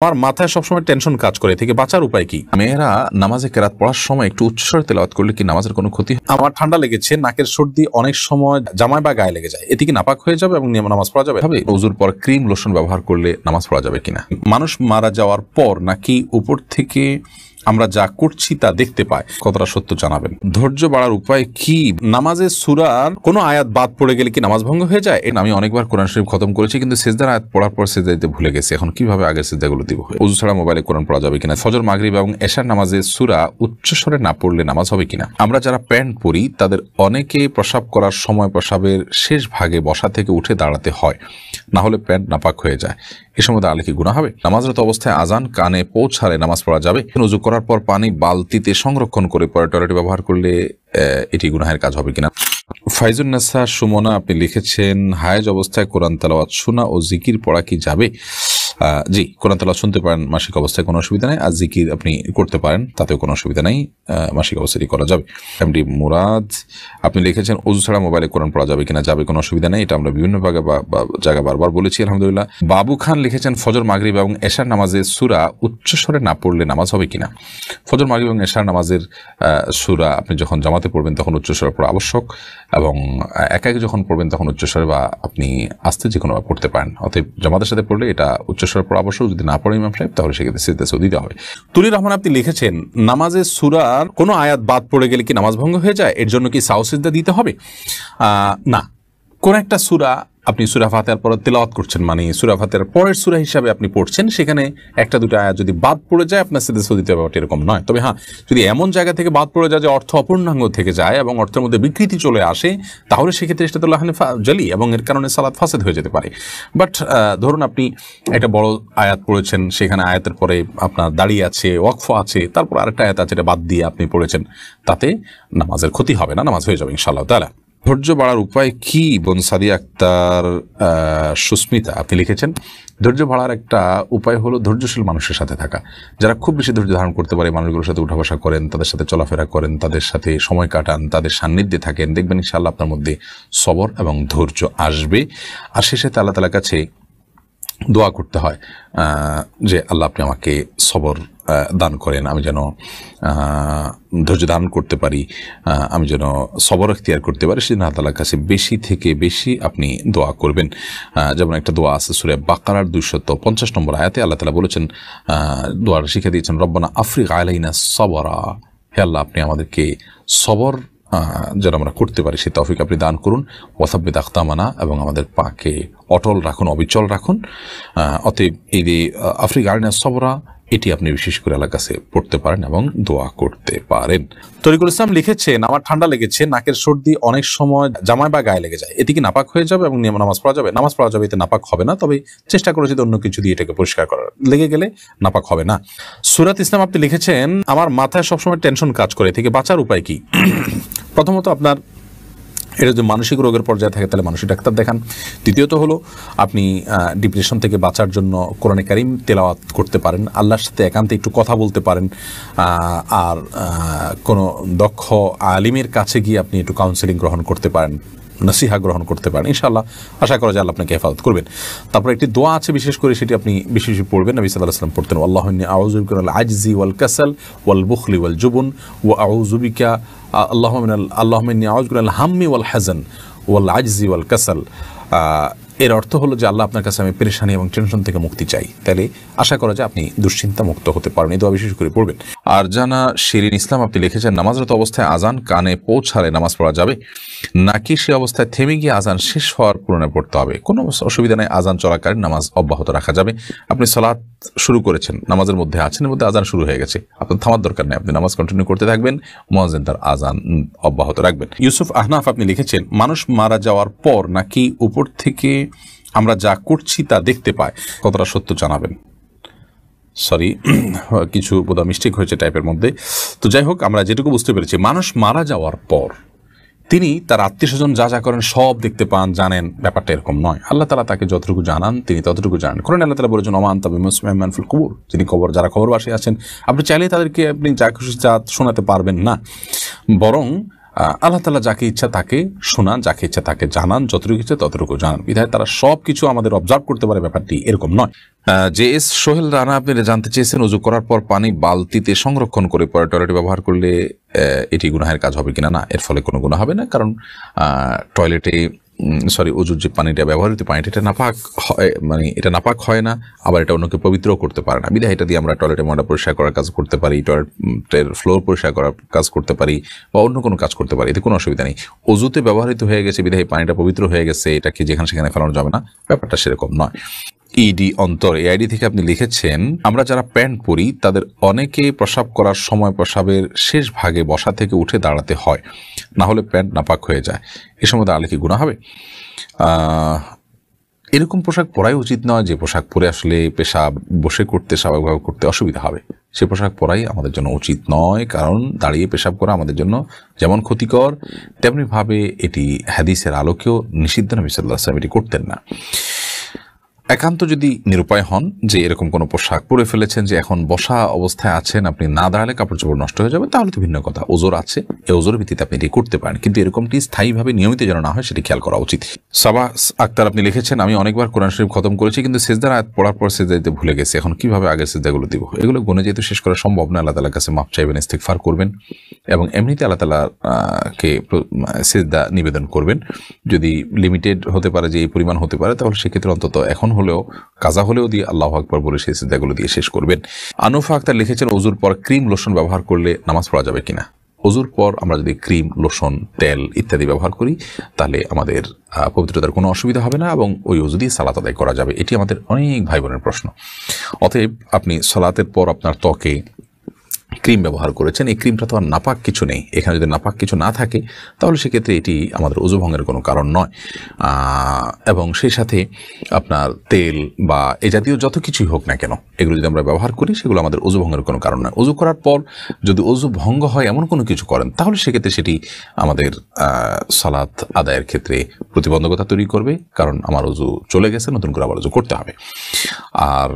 আমার মাথায় সবসময় টেনশন কাজ করে থেকে বাঁচার উপায় কি? মেয়েরা নামাজে কেরাত পড়ার সময় একটু উচ্চস্বরে তেলাওয়াত করলে কি নামাজের কোনো ক্ষতি? আমার ঠান্ডা লেগেছে, নাকের সর্দি অনেক সময় জামায় বা গায়ে লেগে যায়, এতে কি নাপাক হয়ে যাবে এবং নামাজ পড়া যাবে? ওযুর পর ক্রিম লোশন ব্যবহার করলে নামাজ পড়া যাবে কিনা? মানুষ মারা যাওয়ার পর নাকি উপর থেকে আমরা যা করছি তা দেখতে পাই, কতটা সত্য জানাবেন। ধৈর্য বাড়ার উপায় কি? নামাজের সূরার কোনো আয়াত বাদ পড়ে গেলে কি নামাজ ভঙ্গ হয়ে যায়? আমি অনেকবার কোরআন শরীফ খতম করেছি, কিন্তু সিজদার আয়াত পড়ার পর সিজদা দিতে ভুলে গেছি। এখন কিভাবে আগের সিজদাগুলো দিব? ওযু ছাড়া মোবাইলে কোরআন পড়া যাবে কিনা? ফজর, মাগরিব এবং এশার নামাজের সূরা উচ্চস্বরে না পড়লে নামাজ হবে কিনা? আমরা যারা প্যান্ট পরি তাদের অনেকে প্রস্রাব করার সময় প্রস্রাবের শেষ ভাগে বসা থেকে উঠে দাঁড়াতে হয়, না হলে প্যান্ট নাপাক হয়ে যায়। এ সময় দাঁড়ালে কি গুনাহ হবে? নামাজরত অবস্থায় আজান কানে পৌঁছালে নামাজ পড়া যাবে? ওযু করার পর পানি বালতিতে সংরক্ষণ করে পরে টয়লেটে ব্যবহার করলে এটি গুনাহের কাজ হবে কিনা? ফাইজুন্নেসা সুমনা আপনি লিখেছেন, হায়েজ অবস্থায় কোরআন তেলাওয়াত শোনা ও জিকির পড়া কি যাবে? জি, কোরআন তেলাওয়াত শুনতে পারেন মাসিক অবস্থায়, কোনো অসুবিধা নেই। আর জিকির আপনি করতে পারেন, তাতেও কোনো অসুবিধা নেই, মাসিক অবস্থায় করা যাবে। এমডি মুরাদ আপনি লিখেছেন, ওযু ছাড়া মোবাইলে কোরআন পড়া যাবে কিনা? যাবে, কোনো অসুবিধা নেই। এটা আমরা বিভিন্ন জায়গা বারবার বলেছি, আলহামদুলিল্লাহ। বাবু খান লিখেছেন, ফজর, মাগরিব এবং এশার নামাজের সূরা উচ্চস্বরে না পড়লে নামাজ হবে কিনা? ফজর, মাগরিব এবং এশার নামাজের সূরা আপনি যখন জামাতে পড়বেন তখন উচ্চস্বরে পড়া আবশ্যক, এবং একাকি যখন পড়বেন তখন উচ্চস্বরে বা আপনি আস্তে যে কোনো পড়তে পারেন। অতএব জামাতের সাথে পড়লে এটা উচ্চস্বরে পড়া আবশ্যক। যদি না পড়ে ইমাম সাহেব, তাহলে সেক্ষেত্রে সিজদা দিতে হবে। তুলির রহমান আপনি লিখেছেন, নামাজের সূরার কোনো আয়াত বাদ পড়ে গেলে কি নামাজ ভঙ্গ হয়ে যায়? এর জন্য কি সাও সিজদা দিতে হবে? না, কোন একটা সূরা আপনি সূরা ফাতিহার পর তেলাওয়াত করছেন, মানে সূরা ফাতিহার পরের সূরা হিসাবে আপনি পড়ছেন, সেখানে একটা দুটো আয়াত যদি বাদ পড়ে যায় আপনার সিজদা দিতে হবে, এরকম নয়। তবে হ্যাঁ, যদি এমন জায়গা থেকে বাদ পড়ে যায় যে অর্থ অপূর্ণাঙ্গ থেকে যায় এবং অর্থের মধ্যে বিকৃতি চলে আসে, তাহলে সেক্ষেত্রে সেটা তো লাহানে জালি এবং এর কারণে সালাত ফাসেদ হয়ে যেতে পারে। বাট ধরুন আপনি একটা বড় আয়াত পড়েছেন, সেখানে আয়াতের পরে আপনার দাঁড়িয়ে আছে, ওয়াকফ আছে, তারপর আরেকটা আয়াত আছে, এটা বাদ দিয়ে আপনি পড়েছেন, তাতে নামাজের ক্ষতি হবে না, নামাজ হয়ে যাবে ইনশাআল্লাহ তাআলা। ধৈর্য বাড়ার উপায় কি? বোন সাদিয়া আক্তার সুস্মিতা আপনি লিখেছেন, ধৈর্য বাড়ার একটা উপায় হলো ধৈর্যশীল মানুষের সাথে থাকা। যারা খুব বেশি ধৈর্য ধারণ করতে পারে, মানুষগুলোর সাথে উঠা বসা করেন, তাদের সাথে চলাফেরা করেন, তাদের সাথে সময় কাটান, তাদের সান্নিধ্যে থাকেন, দেখবেন ইনশাআল্লাহ আপনার মধ্যে সবর এবং ধৈর্য আসবে। আর শেষে আল্লাহ তাআলার কাছে দোয়া করতে হয় যে আল্লাহ আপনি আমাকে সবর দান করেন, আমি যেন ধৈর্য ধারণ করতে পারি, আমি যেন সবর এখতিয়ার করতে পারি। সেজন্য আল্লাহ তাআলার কাছে বেশি থেকে বেশি আপনি দোয়া করবেন। যেমন একটা দোয়া আছে সূরা বাকারার 250 নম্বর আয়াতে, আল্লাহ তাআলা বলেছেন, দোয়ার শিখে দিয়েছেন, রব্বানা আফরিগ আলাইনা সবরা, হে আল্লাহ আপনি আমাদেরকে সবর যেন আমরা করতে পারি সেই তৌফিক আপনি দান করুন। ওয়াসাব্বিত আখতামানা, এবং আমাদের পাকে অটল রাখুন, অবিচল রাখুন। অতএব এই যে আফরিগ আলাইনা সবরা, এটি আপনি বিশেষ করে আল্লাহর কাছে পড়তে পারেন এবং দোয়া করতে পারেন। তরিকুল ইসলাম লিখেছেন, আমার ঠান্ডা লেগেছে, নাকের সর্দি অনেক সময় জামায় বা গায়ে লেগে যায়, এতে কি নাপাক হয়ে যাবে এবং নামাজ পড়া যাবে? নামাজ পড়া যাবে, এতে নাপাক হবে না, তবে চেষ্টা করে যদি অন্য কিছু দিয়ে এটাকে পরিষ্কার করার, লেগে গেলে নাপাক হবে না। সুরাত ইসলাম আপনি লিখেছেন, আমার মাথায় সবসময় টেনশন কাজ করে থেকে বাঁচার উপায় কি? প্রথমত আপনার এটা যদি মানসিক রোগের পর্যায়ে থাকে তাহলে মানসিক ডাক্তার দেখান। দ্বিতীয়ত হলো আপনি ডিপ্রেশন থেকে বাঁচার জন্য কোরআনে কারিম তেলাওয়াত করতে পারেন, আল্লাহর সাথে একান্তে একটু কথা বলতে পারেন, আর কোনো দক্ষ আলিমের কাছে গিয়ে আপনি একটু কাউন্সেলিং গ্রহণ করতে পারেন, নসিহা গ্রহণ করতে পারেন। ইনশাআল্লাহ আশা করা যায় আল্লাহ আপনাকে হেফাজত করবেন। তারপর একটি দোয়া আছে, বিশেষ করে সেটি আপনি বেশি বেশি পড়বেন। নবী সাল্লাল্লাহু আলাইহি ওয়াসাল্লাম পড়তেন, আল্লাহুম্মা ইন্নী আউযু বিকা মিনাল আজজি ওয়াল কাসাল ওয়াল বুখলি ওয়াল জুবন ওয়া আউযু বিকা আল্লাহুম্মা ইন্নী আউযু বিকা মিনাল হাম্মি ওয়াল হাযান ওয়াল আজজি ওয়াল কাসাল। এর অর্থ হলো যে আল্লাহ আপনার কাছে আমি পেরেশানি এবং টেনশন থেকে মুক্তি চাই। তাহলে আশা করা যায় আপনি দুশ্চিন্তা মুক্ত হতে পারেন। এই দোয়া বিশেষ করে পড়বেন। আর জানা শিরিন ইসলাম আপনি লিখেছেন, নামাজরত অবস্থায় আজান কানে পৌঁছালে নামাজ পড়া যাবে নাকি সে অবস্থায় থেমে গিয়ে আজান শেষ হওয়ার পুরনে পড়তে হবে? কোনো অসুবিধা নেই, আজান চলাকালীন নামাজ অব্যাহত রাখা যাবে। আপনি সালাত শুরু করেছেন, নামাজের মধ্যে আছেন, এর মধ্যে আজান শুরু হয়ে গেছে, আপনার থামার দরকার নেই, আপনি নামাজ কন্টিনিউ করতে থাকবেন, মুয়াজ্জিন তার আজান অব্যাহত রাখবেন। ইউসুফ আহনাফ আপনি লিখেছেন, মানুষ মারা যাওয়ার পর নাকি উপর থেকে আমরা যা করছি তা দেখতে পাই, কতটা সত্য জানাবেন। সরি, কিছু বোধহয় মিস্টেক হয়েছে টাইপের মধ্যে। তো যাই হোক, আমরা যেটুকু বুঝতে পেরেছি, মানুষ মারা যাওয়ার পর তিনি তার আত্মীয় স্বজন যা যা করেন সব দেখতে পান, জানেন। ব্যাপারটা এরকম নয়। আল্লাহ তাআলা তাকে যতটুকু জানান তিনি ততটুকু জানেন। কোরআনে আল্লাহ তাআলা বলেছেন, ওমা আনতা বিমুসমিইন মান ফিল কুবুর, যিনি কবর, যারা কবরবাসী আছেন, আপনি চাইলে তাদেরকে আপনি যা খুশি যা শোনাতে পারবেন না, বরং আল্লাহ তাআলা যাকে ইচ্ছা তাকে শোনান, যাকে ইচ্ছা তাকে জানান, যতটুকু ইচ্ছা ততটুকু জানান। বিধায় তারা সব কিছু আমাদের অবজার্ভ করতে পারে, ব্যাপারটি এরকম নয়। জে এস সোহেল রানা আপনি জানতে চেয়েছেন, উজু করার পর পানি বালতিতে সংরক্ষণ করে পরে টয়লেটে ব্যবহার করলে এটি গুনাহের কাজ হবে কিনা? না, এর ফলে কোনো গুনাহ হবে না, কারণ টয়লেটে উজুর যে পানিটা ব্যবহৃত পানিটা এটা নাপাক হয়, মানে এটা নাপাক হয় না, আবার এটা অন্যকে পবিত্রও করতে পারে না। বিধায় এটা দিয়ে আমরা টয়লেটে ময়লা পরিষ্কার করার কাজ করতে পারি, টয়লেটের ফ্লোর পরিষ্কার করার কাজ করতে পারি, বা অন্য কোনো কাজ করতে পারি, এতে কোনো অসুবিধা নেই। অজুতে ব্যবহৃত হয়ে গেছে বিধায় পানিটা পবিত্র হয়ে গেছে, এটাকে যেখানে সেখানে ফেলানো যাবে না, ব্যাপারটা সেরকম নয়। ইডি অন্তর এই আইডি থেকে আপনি লিখেছেন, আমরা যারা প্যান্ট পরি তাদের অনেকে প্রস্রাব করার সময় প্রস্রাবের শেষ ভাগে বসা থেকে উঠে দাঁড়াতে হয়, না হলে প্যান্ট নাপাক হয়ে যায়, এ সময় দাঁড়ালে কি গুনাহ হবে? এরকম পোশাক পরাই উচিত নয় যে পোশাক পরে আসলে পেশাব বসে করতে, স্বাভাবিকভাবে করতে অসুবিধা হবে, সে পোশাক পরাই আমাদের জন্য উচিত নয়। কারণ দাঁড়িয়ে পেশাব করা আমাদের জন্য যেমন ক্ষতিকর, তেমনিভাবে এটি হাদিসের আলোকেও নিষিদ্ধ। নবী সাল্লাল্লাহু আলাইহি ওয়াসাল্লাম এটি করতেন না। একান্ত যদি নিরুপায় হন যে এরকম কোনো পোশাক পরে ফেলেছেন যে এখন বসা অবস্থায় আছেন, আপনি না দাঁড়ালে কাপড় চোপড় নষ্ট হয়ে যাবে, তাহলে তো ভিন্ন কথা, ওজোর আছে, এই ওজোরের ভিত্তিতে আপনি এটি করতে পারেন, কিন্তু এরকমটি স্থায়ীভাবে নিয়মিত যেন না হয় সেটি খেয়াল করা উচিত। সাবা আক্তার আপনি লিখেছেন, আমি অনেকবার কোরআন শরীফ খতম করেছি কিন্তু সিজদার আয়াত পড়ার পর সিজদা দিতে ভুলে গেছি, এখন কিভাবে আগের সিজদাগুলো দিব? এগুলো গুণে যেহেতু শেষ করা সম্ভব না, আল্লাহ তাআলার কাছে মাফ চাইবেন, ইস্তিগফার করবেন এবং এমনিতে আল্লাহ তাআলাকে সিজদা নিবেদন করবেন। যদি লিমিটেড হতে পারে যে এই পরিমাণ হতে পারে, তাহলে সেক্ষেত্রে অন্তত এখন হলেও কাজা হলেও দিয়ে আল্লাহু আকবার বলে সেই সিজদাগুলো দিয়ে শেষ করবেন। আনুফা আক্তার লিখেছেন, ওজুর পর ক্রিম লোশন ব্যবহার করলে নামাজ পড়া যাবে কিনা? ওজুর পর আমরা যদি ক্রিম, লোশন, তেল ইত্যাদি ব্যবহার করি তাহলে আমাদের পবিত্রতার কোনো অসুবিধা হবে না এবং ওই ওজু দিয়ে সালাত আদায় করা যাবে। এটি আমাদের অনেক ভাই বোনের প্রশ্ন। অতএব আপনি সালাতের পর আপনার ত্বকে ক্রিম ব্যবহার করেছেন, এই ক্রিমটা তো আর নাপাক কিছু নেই, এখানে যদি নাপাক কিছু না থাকে তাহলে সেক্ষেত্রে এটি আমাদের ওজু ভঙ্গের কোনো কারণ নয়। এবং সেই সাথে আপনার তেল বা এ জাতীয় যত কিছুই হোক না কেন, এগুলো যদি আমরা ব্যবহার করি সেগুলো আমাদের ওজু ভঙ্গের কোনো কারণ নয়। ওজু করার পর যদি ওজু ভঙ্গ হয় এমন কোনো কিছু করেন তাহলে সেক্ষেত্রে সেটি আমাদের সালাত আদায়ের ক্ষেত্রে প্রতিবন্ধকতা তৈরি করবে, কারণ আমার ওজু চলে গেছে, নতুন করে আবার ওজু করতে হবে। আর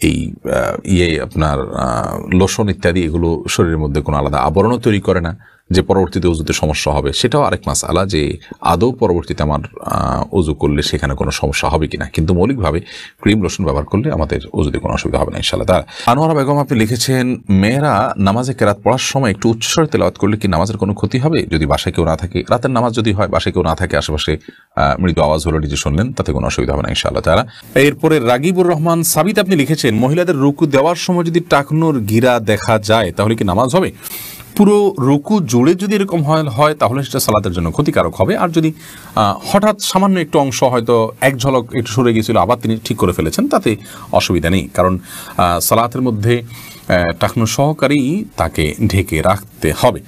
এই আপনার লোশন ইত্যাদি এগুলো শরীরের মধ্যে কোনো আলাদা আবরণও তৈরি করে না যে পরবর্তীতে ওজুতে সমস্যা হবে, সেটাও আরেক মাসআলা যে আদৌ পরবর্তীতে আমার ওজু করলে সেখানে কোনো সমস্যা হবে কিনা। কিন্তু মৌলিকভাবে ক্রিম লোশন ব্যবহার করলে আমাদের ওজুতে কোনো অসুবিধা হবে না ইনশাআল্লাহ। তার আনোয়ারা বেগম আপনি লিখেছেন, মেয়েরা নামাজে কেরাত পড়ার সময় একটু উচ্চস্বরে তেলাওয়াত করলে কি নামাজের কোনো ক্ষতি হবে? যদি বাসায় কেউ না থাকে, রাতের নামাজ যদি হয়, বাসায় কেউ না থাকে, আশেপাশে মৃদু আওয়াজ হলো নিজে শুনলেন, তাতে কোনো অসুবিধা হবে না ইনশাআল্লাহ তাআলা। এরপরে রাগিবুর রহমান সাবিত আপনি লিখেছেন, মহিলাদের রুকু দেওয়ার সময় যদি টাকনুর গিরা দেখা যায় তাহলে কি নামাজ হবে? পুরো রুকু জুড়ে যদি এরকম হয় তাহলে সেটা সালাতের জন্য ক্ষতিকারক হবে। আর যদি হঠাৎ সামান্য একটু অংশ হয়তো এক ঝলক একটু সরে গিয়েছিল, আবার তিনি ঠিক করে ফেলেছেন, তাতে অসুবিধা নেই, কারণ সালাতের মধ্যে টাকনু সহকারেই তাকে ঢেকে রাখতে হবে।